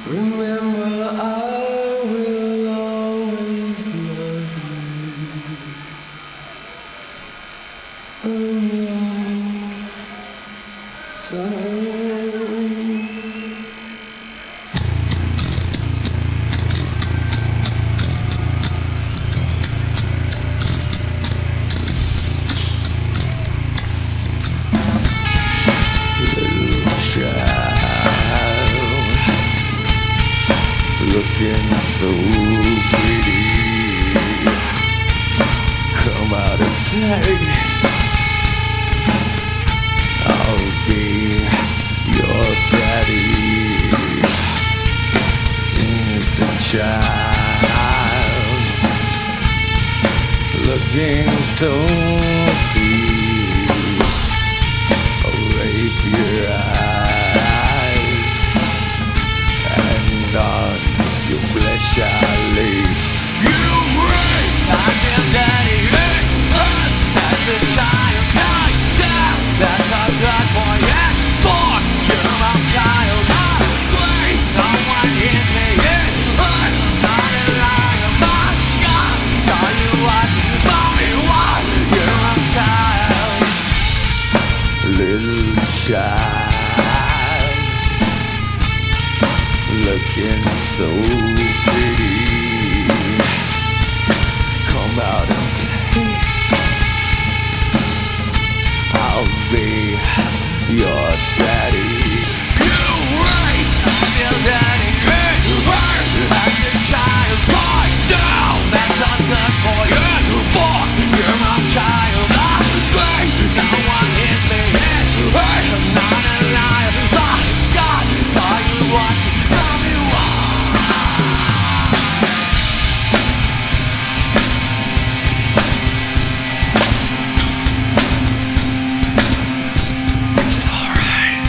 Remember, I will always love you. I'm your son. Looking so pretty, come out and play. I'll be your daddy, innocent child, looking so sweet. I'll rape your eyes and on your flesh I lay. You rape, I am daddy, as a child, down. That's a good boy, yeah, boy, you're my child. Wait, no one hits me, yeah, I'm not a liar, my God. Tell you what, tell me why, you're my child. Little child, looking so pretty, come out and play. I'll be your daddy. You right, I'm your daddy. As a child, right down. That's a good boy. Boy, you're my child. Great, no one hits me. I'm not a liar. My God, tell you what, tell me why. It's alright.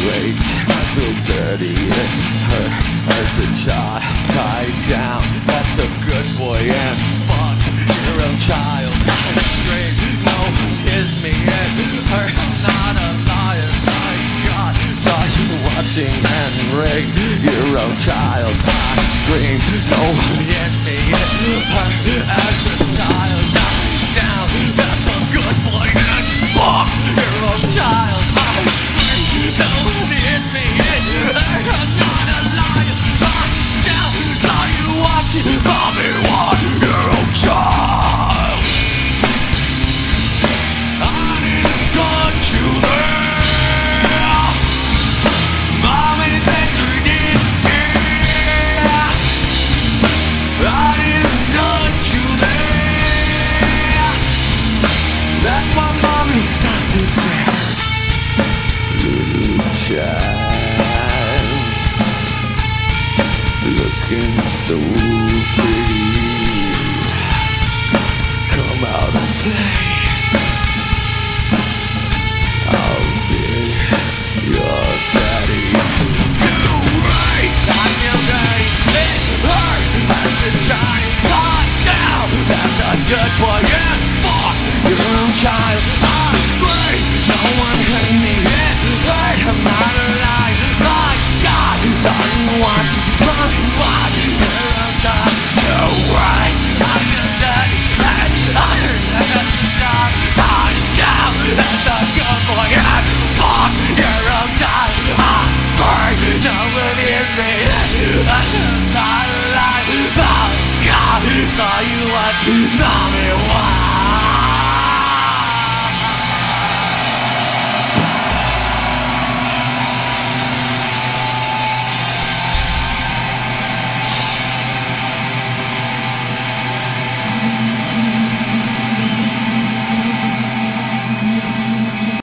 Wait, I feel dirty. Her as a child, tied down. That's a good boy and fuck your own child. I'm straight, no, kiss me and her. Not a liar, my God. Saw you watching and rape your own child. I scream, no, kiss me and her as a child. Tied down. That's a good boy and fuck your own child. Don't hit me, I'm not a liar. Now, saw you watching, mommy, what? Your own child. I didn't touch you there. Mommy said you did, yeah. I didn't touch you there. That's what mommy started to say. Little child, looking so pretty, come out and play. I'll be your daddy. You right, I'm your daddy. It hurt, as a child, caught down. That's a good boy, yeah, fuck your own child. I'm great, no one hurt me. I'm not alive, my God. Tell you what, mommy, what? You're on top. No way, I'm your daddy. I'm not down. That's a good boy. I'm fuck your own time. I'm great. Nobody is me. I'm not alive, my God. Tell you what, mommy, what?